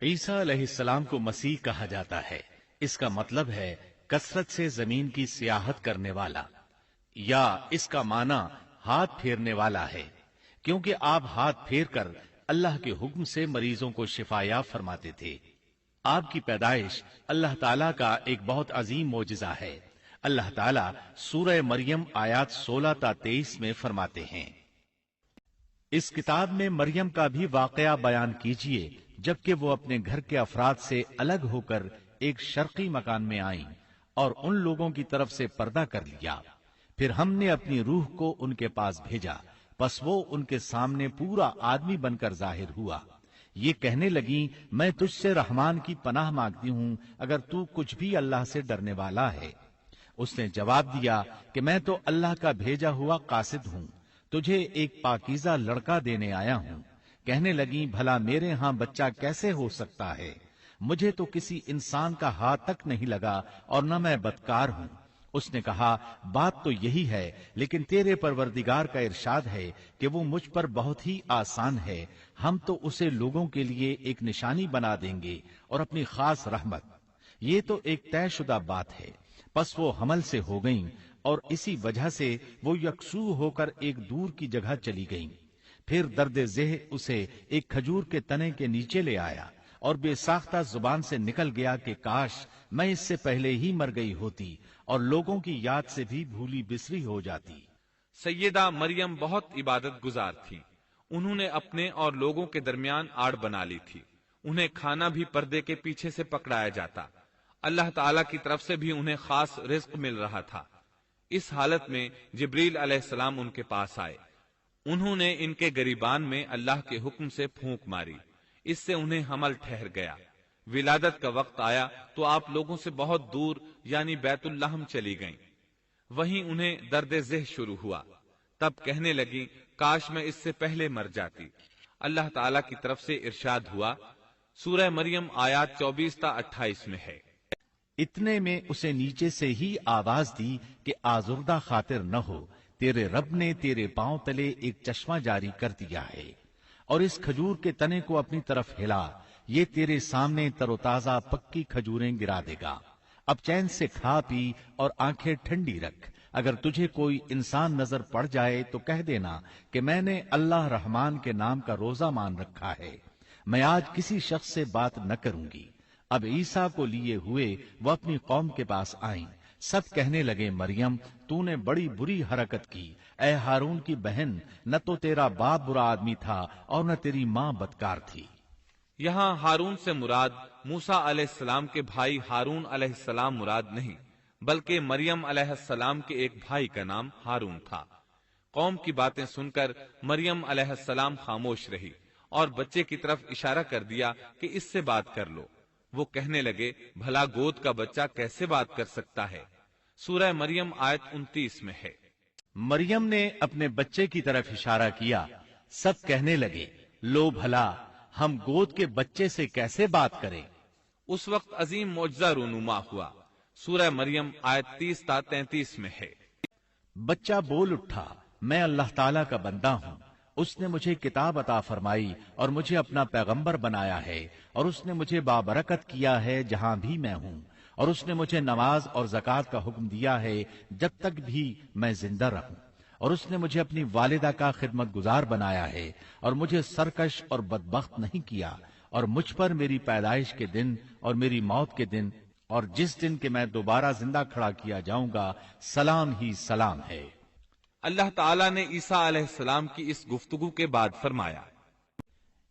عیسیٰ علیہ السلام کو مسیح کہا جاتا ہے، اس کا مطلب ہے کثرت سے زمین کی سیاحت کرنے والا، یا اس کا معنی ہاتھ پھیرنے والا ہے، کیونکہ آپ ہاتھ پھیر کر اللہ کے حکم سے مریضوں کو شفا یاب فرماتے تھے۔ آپ کی پیدائش اللہ تعالیٰ کا ایک بہت عظیم معجزہ ہے۔ اللہ تعالیٰ سورہ مریم آیات 16 تا 23 میں فرماتے ہیں، اس کتاب میں مریم کا بھی واقعہ بیان کیجیے جبکہ وہ اپنے گھر کے افراد سے الگ ہو کر ایک شرقی مکان میں آئیں اور ان لوگوں کی طرف سے پردہ کر لیا، پھر ہم نے اپنی روح کو ان کے پاس بھیجا، پس وہ ان کے سامنے پورا آدمی بن کر ظاہر ہوا۔ یہ کہنے لگیں، میں تجھ سے رحمان کی پناہ مانگتی ہوں اگر تو کچھ بھی اللہ سے ڈرنے والا ہے۔ اس نے جواب دیا کہ میں تو اللہ کا بھیجا ہوا قاصد ہوں، تجھے ایک پاکیزہ لڑکا دینے آیا ہوں۔ کہنے لگیں، بھلا میرے ہاں بچہ کیسے ہو سکتا ہے؟ مجھے تو کسی انسان کا ہاتھ تک نہیں لگا اور نہ میں بدکار ہوں۔ اس نے کہا، بات تو یہی ہے، لیکن تیرے پروردگار کا ارشاد ہے کہ وہ مجھ پر بہت ہی آسان ہے، ہم تو اسے لوگوں کے لیے ایک نشانی بنا دیں گے اور اپنی خاص رحمت۔ یہ تو ایک طے شدہ بات ہے۔ پس وہ حمل سے ہو گئیں اور اسی وجہ سے وہ یکسو ہو کر ایک دور کی جگہ چلی گئیں۔ پھر درد ذہ اسے ایک کھجور کے تنے کے نیچے لے آیا اور بے ساختہ زبان سے نکل گیا کہ کاش میں اس سے پہلے ہی مر گئی ہوتی اور لوگوں کی یاد سے بھی بھولی بسری ہو جاتی۔ سیدہ مریم بہت عبادت گزار تھی۔ انہوں نے اپنے اور لوگوں کے درمیان آڑ بنا لی تھی۔ انہیں کھانا بھی پردے کے پیچھے سے پکڑایا جاتا۔ اللہ تعالی کی طرف سے بھی انہیں خاص رزق مل رہا تھا۔ اس حالت میں جبریل علیہ السلام ان کے پاس آئے۔ انہوں نے ان کے گریبان میں اللہ کے حکم سے پھونک ماری، اس سے انہیں حمل ٹھہر گیا۔ ولادت کا وقت آیا تو آپ لوگوں سے بہت دور یعنی بیت اللحم چلی گئیں۔ وہیں انہیں درد ذہ شروع ہوا، تب کہنے لگی، کاش میں اس سے پہلے مر جاتی۔ اللہ تعالی کی طرف سے ارشاد ہوا، سورہ مریم آیات 24 تا 28 میں ہے، اتنے میں اسے نیچے سے ہی آواز دی کہ آزردہ خاطر نہ ہو، تیرے رب نے تیرے پاؤں تلے ایک چشمہ جاری کر دیا ہے، اور اس کھجور کے تنے کو اپنی طرف ہلا، یہ تیرے سامنے تر و تازہ پکی کھجوریں گرا دے گا۔ اب چین سے کھا پی اور آنکھیں ٹھنڈی رکھ، اگر تجھے کوئی انسان نظر پڑ جائے تو کہہ دینا کہ میں نے اللہ رحمان کے نام کا روزہ مان رکھا ہے، میں آج کسی شخص سے بات نہ کروں گی۔ اب عیسیٰ کو لیے ہوئے وہ اپنی قوم کے پاس آئیں، سب کہنے لگے، مریم تو نے بڑی بری حرکت کی، اے ہارون کی بہن، نہ تو تیرا باپ برا آدمی تھا اور نہ تیری ماں بدکار تھی۔ یہاں ہارون سے مراد موسیٰ علیہ السلام کے بھائی ہارون علیہ السلام مراد نہیں، بلکہ مریم علیہ السلام کے ایک بھائی کا نام ہارون تھا۔ قوم کی باتیں سن کر مریم علیہ السلام خاموش رہی اور بچے کی طرف اشارہ کر دیا کہ اس سے بات کر لو۔ وہ کہنے لگے، بھلا گود کا بچہ کیسے بات کر سکتا ہے؟ سورہ مریم آیت 29 میں ہے۔ مریم نے اپنے بچے کی طرف اشارہ کیا، سب کہنے لگے، لو بھلا ہم گود کے بچے سے کیسے بات کریں؟ اس وقت عظیم معجزہ رونما ہوا۔ سورہ مریم آیت 30 تا 33 میں ہے، بچہ بول اٹھا، میں اللہ تعالیٰ کا بندہ ہوں، اس نے مجھے کتاب عطا فرمائی اور مجھے اپنا پیغمبر بنایا ہے، اور اس نے مجھے بابرکت کیا ہے جہاں بھی میں ہوں، اور اس نے مجھے نماز اور زکوٰۃ کا حکم دیا ہے جب تک بھی میں زندہ رہوں، اور اس نے مجھے اپنی والدہ کا خدمت گزار بنایا ہے اور مجھے سرکش اور بدبخت نہیں کیا، اور مجھ پر میری پیدائش کے دن اور میری موت کے دن اور جس دن کہ میں دوبارہ زندہ کھڑا کیا جاؤں گا سلام ہی سلام ہے۔ اللہ تعالیٰ نے عیسیٰ علیہ السلام کی اس گفتگو کے بعد فرمایا،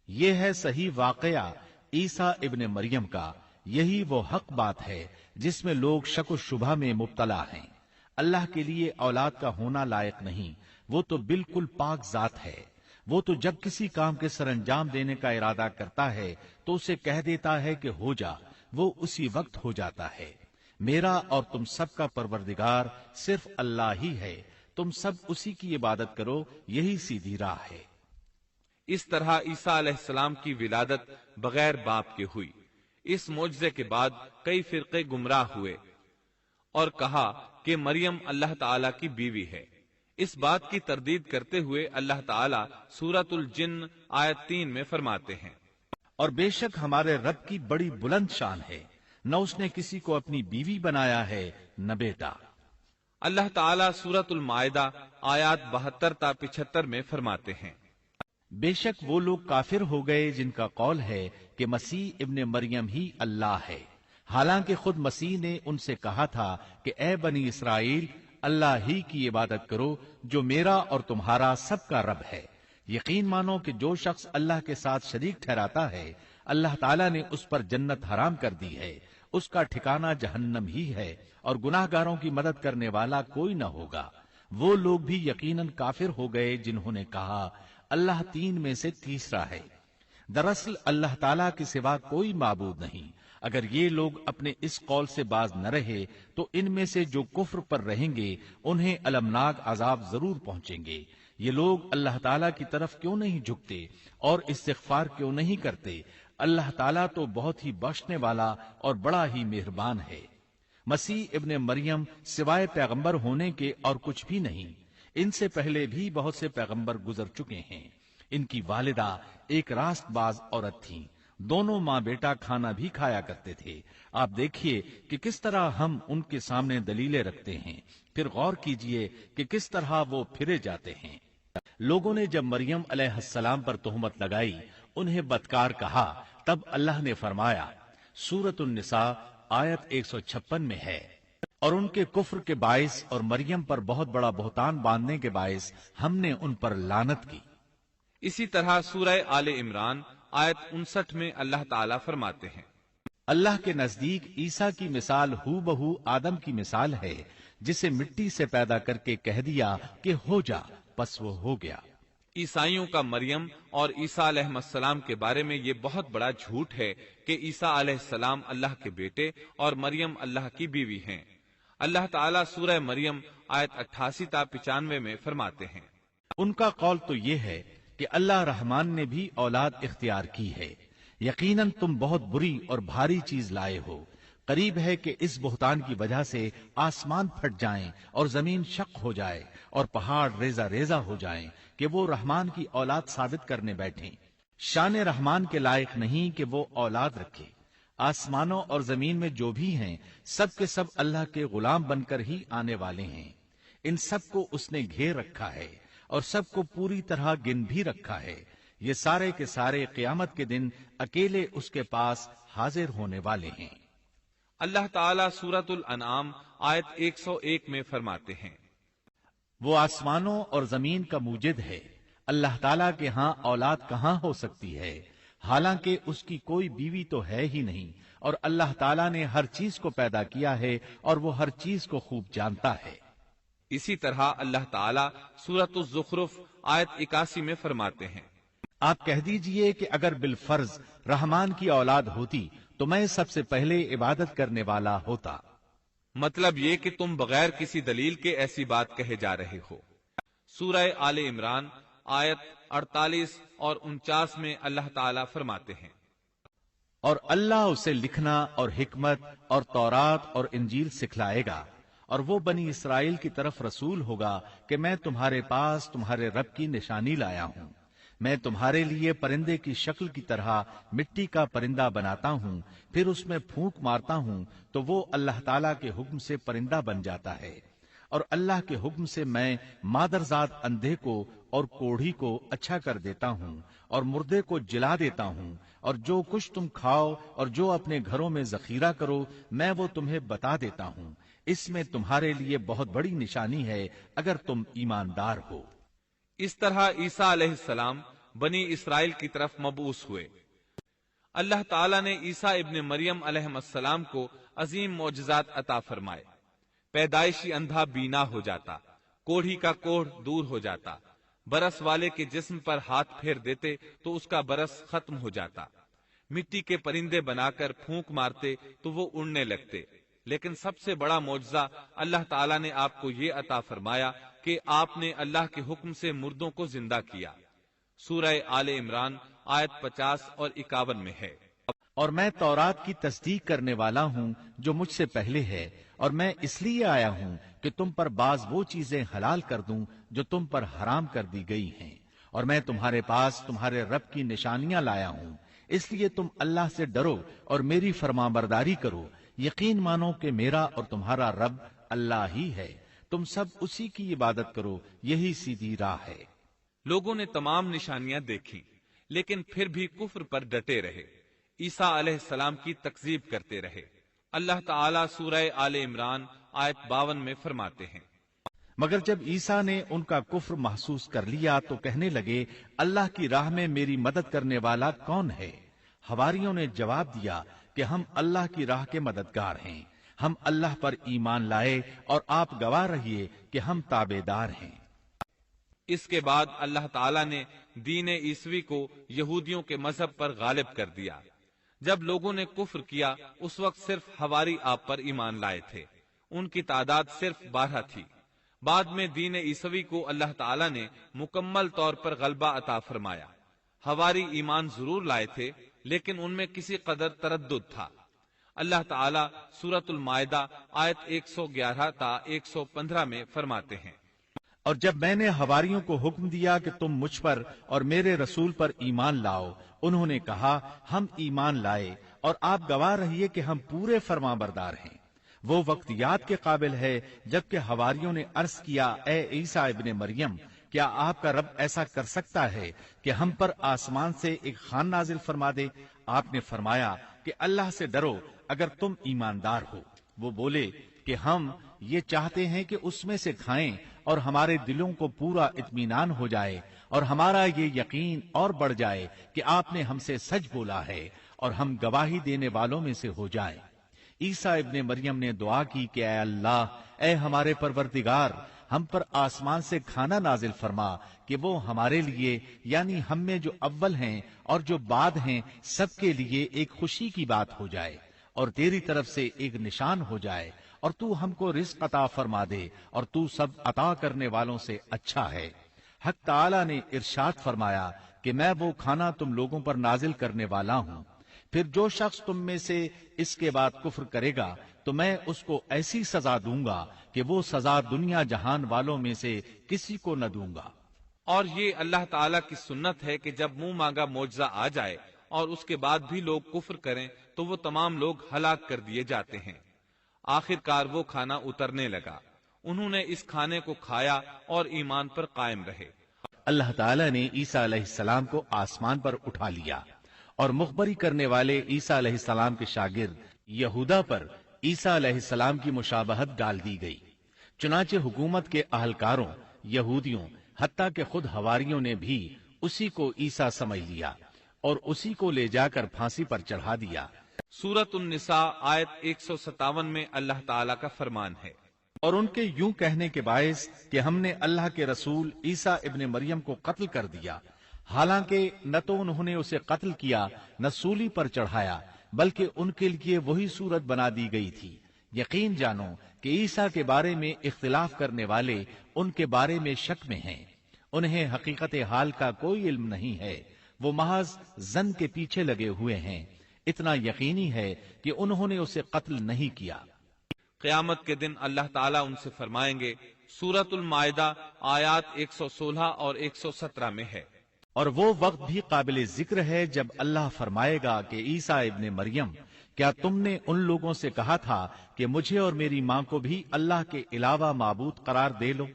یہ ہے صحیح واقعہ عیسیٰ ابن مریم کا، یہی وہ حق بات ہے جس میں لوگ شک و شبہ میں مبتلا ہیں۔ اللہ کے لیے اولاد کا ہونا لائق نہیں، وہ تو بالکل پاک ذات ہے۔ وہ تو جب کسی کام کے سر انجام دینے کا ارادہ کرتا ہے تو اسے کہہ دیتا ہے کہ ہو جا، وہ اسی وقت ہو جاتا ہے۔ میرا اور تم سب کا پروردگار صرف اللہ ہی ہے، تم سب اسی کی عبادت کرو، یہی سیدھی راہ ہے۔ اس طرح عیسیٰ علیہ السلام کی ولادت بغیر باپ کے ہوئی۔ اس معجزے کے بعد کئی فرقے گمراہ ہوئے اور کہا کہ مریم اللہ تعالی کی بیوی ہے۔ اس بات کی تردید کرتے ہوئے اللہ تعالی سورۃ الجن آیت 3 میں فرماتے ہیں، اور بے شک ہمارے رب کی بڑی بلند شان ہے، نہ اس نے کسی کو اپنی بیوی بنایا ہے نہ بیٹا۔ اللہ تعالیٰ سورۃ المائدہ آیات 72 تا 75 میں فرماتے ہیں، بے شک وہ لوگ کافر ہو گئے جن کا قول ہے کہ مسیح ابن مریم ہی اللہ ہے، حالانکہ خود مسیح نے ان سے کہا تھا کہ اے بنی اسرائیل، اللہ ہی کی عبادت کرو جو میرا اور تمہارا سب کا رب ہے۔ یقین مانو کہ جو شخص اللہ کے ساتھ شریک ٹھہراتا ہے، اللہ تعالیٰ نے اس پر جنت حرام کر دی ہے، اس کا ٹھکانہ جہنم ہی ہے، اور گناہ گاروں کی مدد کرنے والا کوئی نہ ہوگا۔ وہ لوگ بھی یقیناً کافر ہو گئے جنہوں نے کہا اللہ تین میں سے تیسرا ہے۔ دراصل اللہ تعالیٰ کے سوا کوئی معبود نہیں۔ اگر یہ لوگ اپنے اس قول سے باز نہ رہے تو ان میں سے جو کفر پر رہیں گے انہیں المناک عذاب ضرور پہنچیں گے۔ یہ لوگ اللہ تعالیٰ کی طرف کیوں نہیں جھکتے اور استغفار کیوں نہیں کرتے؟ اللہ تعالیٰ تو بہت ہی بخشنے والا اور بڑا ہی مہربان ہے۔ مسیح ابن مریم سوائے پیغمبر ہونے کے اور کچھ بھی نہیں۔ ان سے پہلے بھی بہت سے پیغمبر گزر چکے ہیں۔ ان کی والدہ ایک راست باز عورت تھیں، دونوں ماں بیٹا کھانا بھی کھایا کرتے تھے۔ آپ دیکھیے کہ کس طرح ہم ان کے سامنے دلیلیں رکھتے ہیں، پھر غور کیجئے کہ کس طرح وہ پھرے جاتے ہیں۔ لوگوں نے جب مریم علیہ السلام پر تہمت لگائی، انہیں بدکار کہا، تب اللہ نے فرمایا، سورۃ النساء آیت 156 میں ہے، اور ان کے کفر کے باعث اور مریم پر بہت بڑا بہتان باندھنے کے باعث ہم نے ان پر لعنت کی۔ اسی طرح سورہ آل عمران آیت 59 میں اللہ تعالیٰ فرماتے ہیں، اللہ کے نزدیک عیسیٰ کی مثال ہو بہو آدم کی مثال ہے، جسے مٹی سے پیدا کر کے کہہ دیا کہ ہو جا، پس وہ ہو گیا۔ عیسائیوں کا مریم اور عیسیٰ علیہ السلام کے بارے میں یہ بہت بڑا جھوٹ ہے کہ عیسیٰ علیہ السلام اللہ کے بیٹے اور مریم اللہ کی بیوی ہیں۔ اللہ تعالیٰ سورہ مریم آیت 88 تا 95 میں فرماتے ہیں، ان کا قول تو یہ ہے کہ اللہ رحمان نے بھی اولاد اختیار کی ہے، یقیناً تم بہت بری اور بھاری چیز لائے ہو۔ قریب ہے کہ اس بہتان کی وجہ سے آسمان پھٹ جائیں اور زمین شق ہو جائے اور پہاڑ ریزہ ریزہ ہو جائیں کہ وہ رحمان کی اولاد ثابت کرنے بیٹھیں۔ شان رحمان کے لائق نہیں کہ وہ اولاد رکھے۔ آسمانوں اور زمین میں جو بھی ہیں سب کے سب اللہ کے غلام بن کر ہی آنے والے ہیں۔ ان سب کو اس نے گھیر رکھا ہے اور سب کو پوری طرح گن بھی رکھا ہے۔ یہ سارے کے سارے قیامت کے دن اکیلے اس کے پاس حاضر ہونے والے ہیں۔ اللہ تعالیٰ سورۃ الانعام آیت 101 میں فرماتے ہیں، وہ آسمانوں اور زمین کا موجد ہے، اللہ تعالیٰ کے ہاں اولاد کہاں ہو سکتی ہے، حالانکہ اس کی کوئی بیوی تو ہے ہی نہیں، اور اللہ تعالیٰ نے ہر چیز کو پیدا کیا ہے اور وہ ہر چیز کو خوب جانتا ہے۔ اسی طرح اللہ تعالیٰ سورۃ الزخرف آیت 81 میں فرماتے ہیں، آپ کہہ دیجئے کہ اگر بالفرض رحمان کی اولاد ہوتی تو میں سب سے پہلے عبادت کرنے والا ہوتا۔ مطلب یہ کہ تم بغیر کسی دلیل کے ایسی بات کہے جا رہے ہو۔ سورہ آل عمران آیت 48 اور 49 میں اللہ تعالیٰ فرماتے ہیں، اور اللہ اسے لکھنا اور حکمت اور تورات اور انجیل سکھلائے گا، اور وہ بنی اسرائیل کی طرف رسول ہوگا کہ میں تمہارے پاس تمہارے رب کی نشانی لایا ہوں۔ میں تمہارے لیے پرندے کی شکل کی طرح مٹی کا پرندہ بناتا ہوں، پھر اس میں پھونک مارتا ہوں تو وہ اللہ تعالیٰ کے حکم سے پرندہ بن جاتا ہے، اور اللہ کے حکم سے میں مادرزاد اندھے کو اور کوڑھی کو اچھا کر دیتا ہوں اور مردے کو جلا دیتا ہوں، اور جو کچھ تم کھاؤ اور جو اپنے گھروں میں ذخیرہ کرو میں وہ تمہیں بتا دیتا ہوں۔ اس میں تمہارے لیے بہت بڑی نشانی ہے اگر تم ایماندار ہو۔ اس طرح عیسیٰ علیہ السلام بنی اسرائیل کی طرف مبعوث ہوئے۔ اللہ تعالیٰ نے عیسیٰ ابن مریم علیہ السلام کو عظیم معجزات عطا فرمائے۔ پیدائشی اندھا بینا ہو جاتا، کوڑھی کا کوڑھ دور ہو جاتا، برس والے کے جسم پر ہاتھ پھیر دیتے تو اس کا برس ختم ہو جاتا، مٹی کے پرندے بنا کر پھونک مارتے تو وہ اڑنے لگتے۔ لیکن سب سے بڑا معجزہ اللہ تعالیٰ نے آپ کو یہ عطا فرمایا کہ آپ نے اللہ کے حکم سے مردوں کو زندہ کیا۔ سورہ آل عمران آیت 50 اور 51 میں ہے، اور میں تورات کی تصدیق کرنے والا ہوں جو مجھ سے پہلے ہے، اور میں اس لیے آیا ہوں کہ تم پر بعض وہ چیزیں حلال کر دوں جو تم پر حرام کر دی گئی ہیں، اور میں تمہارے پاس تمہارے رب کی نشانیاں لایا ہوں۔ اس لیے تم اللہ سے ڈرو اور میری فرمانبرداری کرو، یقین مانو کہ میرا اور تمہارا رب اللہ ہی ہے، تم سب اسی کی عبادت کرو، یہی سیدھی راہ ہے۔ لوگوں نے تمام نشانیاں دیکھی لیکن پھر بھی کفر پر ڈٹے رہے، عیسیٰ علیہ السلام کی تکذیب کرتے رہے۔ اللہ تعالیٰ سورہ آل عمران آیت 52 میں فرماتے ہیں، مگر جب عیسیٰ نے ان کا کفر محسوس کر لیا تو کہنے لگے، اللہ کی راہ میں میری مدد کرنے والا کون ہے؟ حواریوں نے جواب دیا کہ ہم اللہ کی راہ کے مددگار ہیں، ہم اللہ پر ایمان لائے اور آپ گواہ رہیے کہ ہم تابعدار ہیں۔ اس کے بعد اللہ تعالیٰ نے دین عیسوی کو یہودیوں کے مذہب پر غالب کر دیا۔ جب لوگوں نے کفر کیا اس وقت صرف حواری آپ پر ایمان لائے تھے، ان کی تعداد صرف 12 تھی۔ بعد میں دین عیسوی کو اللہ تعالیٰ نے مکمل طور پر غلبہ عطا فرمایا۔ حواری ایمان ضرور لائے تھے لیکن ان میں کسی قدر تردد تھا۔ اللہ تعالیٰ سورۃ المائدہ آیت 111 تا 115 میں فرماتے ہیں، اور جب میں نے حواریوں کو حکم دیا کہ تم مجھ پر اور میرے رسول پر ایمان لاؤ، انہوں نے کہا ہم ایمان لائے اور آپ گواہ رہیے کہ ہم پورے فرمانبردار ہیں۔ وہ وقت یاد کے قابل ہے جبکہ حواریوں نے عرض کیا، اے عیسیٰ ابن مریم، کیا آپ کا رب ایسا کر سکتا ہے کہ ہم پر آسمان سے ایک خوان نازل فرما دے؟ آپ نے فرمایا کہ اللہ سے ڈرو اگر تم ایماندار ہو۔ وہ بولے کہ ہم یہ چاہتے ہیں کہ اس میں سے کھائیں اور ہمارے دلوں کو پورا اطمینان ہو جائے اور ہمارا یہ یقین اور بڑھ جائے کہ آپ نے ہم سے سچ بولا ہے اور ہم گواہی دینے والوں میں سے ہو جائیں۔ عیسیٰ ابن مریم نے دعا کی کہ اے اللہ، اے ہمارے پروردگار، ہم پر آسمان سے کھانا نازل فرما کہ وہ ہمارے لیے یعنی ہم میں جو اول ہیں اور جو بعد ہیں سب کے لیے ایک خوشی کی بات ہو جائے اور تیری طرف سے ایک نشان ہو جائے، اور تو ہم کو رزق عطا فرما دے اور تو سب عطا کرنے والوں سے اچھا ہے۔ حق تعالی نے ارشاد فرمایا کہ میں وہ کھانا تم لوگوں پر نازل کرنے والا ہوں، پھر جو شخص تم میں سے اس کے بعد کفر کرے گا تو میں اس کو ایسی سزا دوں گا کہ وہ سزا دنیا جہان والوں میں سے کسی کو نہ دوں گا۔ اور یہ اللہ تعالیٰ کی سنت ہے کہ جب منہ مانگا معجزہ آ جائے اور اس کے بعد بھی لوگ کفر کریں تو وہ تمام لوگ ہلاک کر دیے جاتے ہیں۔ آخر کار وہ کھانا اترنے لگا، انہوں نے اس کھانے کو کھایا اور ایمان پر قائم رہے۔ اللہ تعالیٰ نے عیسیٰ علیہ السلام کو آسمان پر اٹھا لیا اور مخبری کرنے والے عیسیٰ علیہ السلام کے شاگرد یہودا پر عیسیٰ علیہ السلام کی مشابہت ڈال دی گئی۔ چنانچہ حکومت کے اہلکاروں، یہودیوں، حتیٰ کہ خود حواریوں نے بھی اسی کو عیسیٰ سمجھ لیا اور اسی کو لے جا کر پھانسی پر چڑھا دیا۔ سورۃ النساء آیت 157 میں اللہ تعالیٰ کا فرمان ہے، اور ان کے یوں کہنے کے باعث کہ ہم نے اللہ کے رسول عیسیٰ ابن مریم کو قتل کر دیا، حالانکہ نہ تو انہوں نے اسے قتل کیا نہ سولی پر چڑھایا، بلکہ ان کے لیے وہی صورت بنا دی گئی تھی۔ یقین جانو کہ عیسیٰ کے بارے میں اختلاف کرنے والے ان کے بارے میں شک میں ہیں، انہیں حقیقت حال کا کوئی علم نہیں ہے، وہ محض ظن کے پیچھے لگے ہوئے ہیں۔ اتنا یقینی ہے کہ انہوں نے اسے قتل نہیں کیا۔ قیامت کے دن اللہ تعالیٰ ان سے فرمائیں گے، سورۃ المائدہ آیات 116 اور 117 میں ہے، اور وہ وقت بھی قابل ذکر ہے جب اللہ فرمائے گا کہ عیسیٰ ابن مریم، کیا تم نے ان لوگوں سے کہا تھا کہ مجھے اور میری ماں کو بھی اللہ کے علاوہ معبود قرار دے لو؟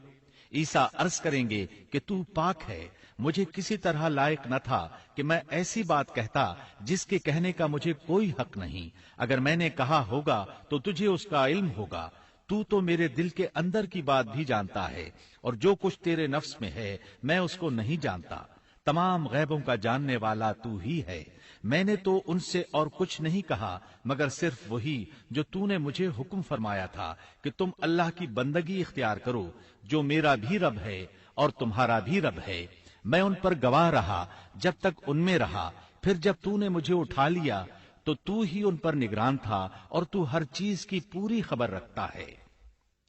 عیسیٰ عرض کریں گے کہ تو پاک ہے، مجھے کسی طرح لائق نہ تھا کہ میں ایسی بات کہتا جس کے کہنے کا مجھے کوئی حق نہیں۔ اگر میں نے کہا ہوگا تو تجھے اس کا علم ہوگا، تو میرے دل کے اندر کی بات بھی جانتا ہے، اور جو کچھ تیرے نفس میں ہے میں اس کو نہیں جانتا۔ تمام غیبوں کا جاننے والا تو ہی ہے۔ میں نے تو ان سے اور کچھ نہیں کہا مگر صرف وہی جو تو نے مجھے حکم فرمایا تھا کہ تم اللہ کی بندگی اختیار کرو، جو میرا بھی رب ہے اور تمہارا بھی رب ہے۔ میں ان پر گواہ رہا جب تک ان میں رہا، پھر جب تو نے مجھے اٹھا لیا تو ہی ان پر نگران تھا، اور تو ہر چیز کی پوری خبر رکھتا ہے۔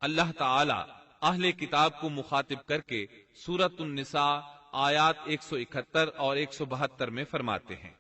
اللہ تعالیٰ اہل کتاب کو مخاطب کر کے سورۃ النساء آیات 171 اور 172 میں فرماتے ہیں،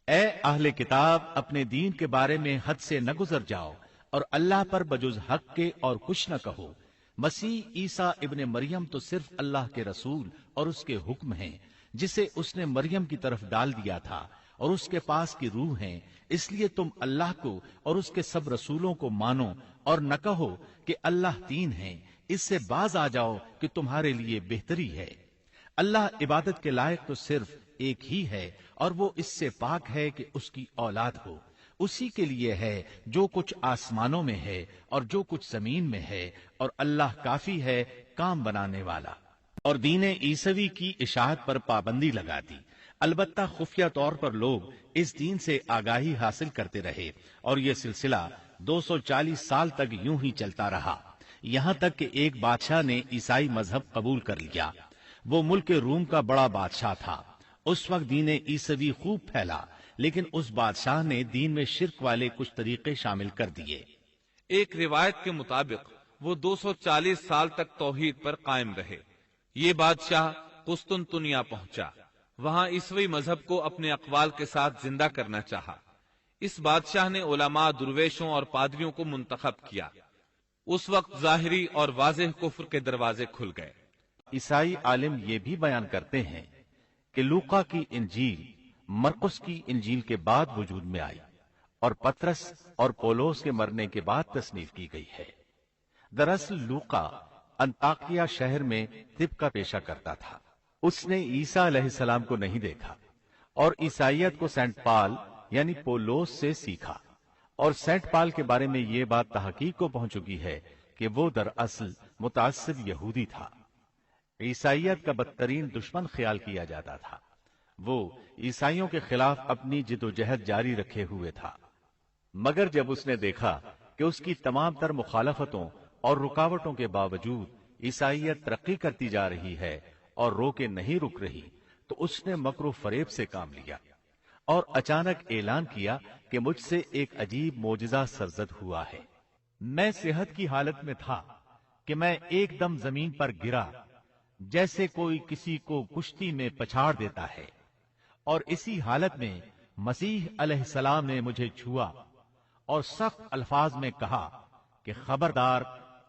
اے اہل کتاب، اپنے دین کے بارے میں حد سے نہ گزر جاؤ اور اللہ پر بجز حق کے اور کچھ نہ کہو۔ مسیح عیسیٰ ابن مریم تو صرف اللہ کے رسول اور اس کے حکم ہیں، جسے اس نے مریم کی طرف ڈال دیا تھا، اور اس کے پاس کی روح ہیں، اس لیے تم اللہ کو اور اس کے سب رسولوں کو مانو اور نہ کہو کہ اللہ تین ہیں، اس سے باز آ جاؤ کہ تمہارے لیے بہتری ہے۔ اللہ عبادت کے لائق تو صرف ایک ہی ہے اور وہ اس سے پاک ہے کہ اس کی اولاد ہو۔ اسی کے لیے ہے جو کچھ آسمانوں میں ہے اور جو کچھ زمین میں ہے، اور اللہ کافی ہے کام بنانے والا۔ اور دین عیسوی کی اشاعت پر پابندی لگا دی، البتہ خفیہ طور پر لوگ اس دین سے آگاہی حاصل کرتے رہے، اور یہ سلسلہ 240 سال تک یوں ہی چلتا رہا، یہاں تک کہ ایک بادشاہ نے عیسائی مذہب قبول کر لیا۔ وہ ملک روم کا بڑا بادشاہ تھا۔ اس وقت دین عیسوی خوب پھیلا، لیکن اس بادشاہ نے دین میں شرک والے کچھ طریقے شامل کر دیے۔ ایک روایت کے مطابق وہ 240 سال تک توحید پر قائم رہے۔ یہ بادشاہ قسطنطنیہ پہنچا، وہاں عیسوی مذہب کو اپنے اقوال کے ساتھ زندہ کرنا چاہا۔ اس بادشاہ نے علماء، درویشوں اور پادریوں کو منتخب کیا۔ اس وقت ظاہری اور واضح کفر کے دروازے کھل گئے۔ عیسائی عالم یہ بھی بیان کرتے ہیں کہ لوقا کی انجیل مرقس کی انجیل کے بعد وجود میں آئی اور پطرس اور پولس کے مرنے کے بعد تصنیف کی گئی ہے۔ دراصل لوقا انطاکیہ شہر میں طب کا پیشہ کرتا تھا۔ اس نے عیسیٰ علیہ السلام کو نہیں دیکھا اور عیسائیت کو سینٹ پال یعنی پولس سے سیکھا، اور سینٹ پال کے بارے میں یہ بات تحقیق کو پہنچ چکی ہے کہ وہ دراصل متعصب یہودی تھا۔ عیسائیت کا بدترین دشمن خیال کیا جاتا تھا۔ وہ عیسائیوں کے خلاف اپنی جد و جہد جاری رکھے ہوئے تھا، مگر جب اس نے دیکھا کہ اس کی تمام تر مخالفتوں اور رکاوٹوں کے باوجود عیسائیت ترقی کرتی جا رہی ہے اور روکے نہیں رک رہی، تو اس نے مکر و فریب سے کام لیا اور اچانک اعلان کیا کہ مجھ سے ایک عجیب معجزہ سرزد ہوا ہے۔ میں صحت کی حالت میں تھا کہ میں ایک دم زمین پر گرا، جیسے کوئی کسی کو کشتی میں پچھاڑ دیتا ہے، اور اسی حالت میں مسیح علیہ السلام نے مجھے چھوا اور سخت الفاظ میں کہا کہ خبردار،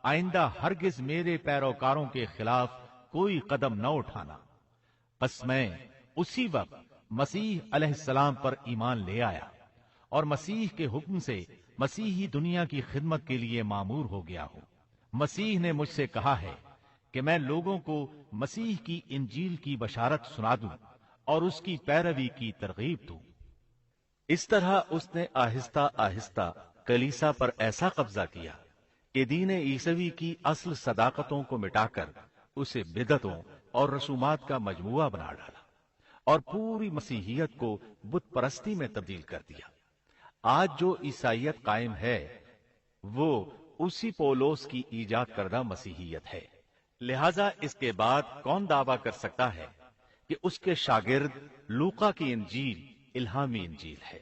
آئندہ ہرگز میرے پیروکاروں کے خلاف کوئی قدم نہ اٹھانا۔ بس میں اسی وقت مسیح علیہ السلام پر ایمان لے آیا اور مسیح کے حکم سے مسیحی دنیا کی خدمت کے لیے مامور ہو گیا ہوں۔ مسیح نے مجھ سے کہا ہے کہ میں لوگوں کو مسیح کی انجیل کی بشارت سنا دوں اور اس کی پیروی کی ترغیب دوں۔ اس طرح اس نے آہستہ آہستہ کلیسا پر ایسا قبضہ کیا کہ دین عیسوی کی اصل صداقتوں کو مٹا کر اسے بدعتوں اور رسومات کا مجموعہ بنا ڈالا اور پوری مسیحیت کو بت پرستی میں تبدیل کر دیا۔ آج جو عیسائیت قائم ہے وہ اسی پولس کی ایجاد کردہ مسیحیت ہے۔ لہذا اس کے بعد کون دعویٰ کر سکتا ہے کہ اس کے شاگرد لوقا کی انجیل الہامی انجیل ہے؟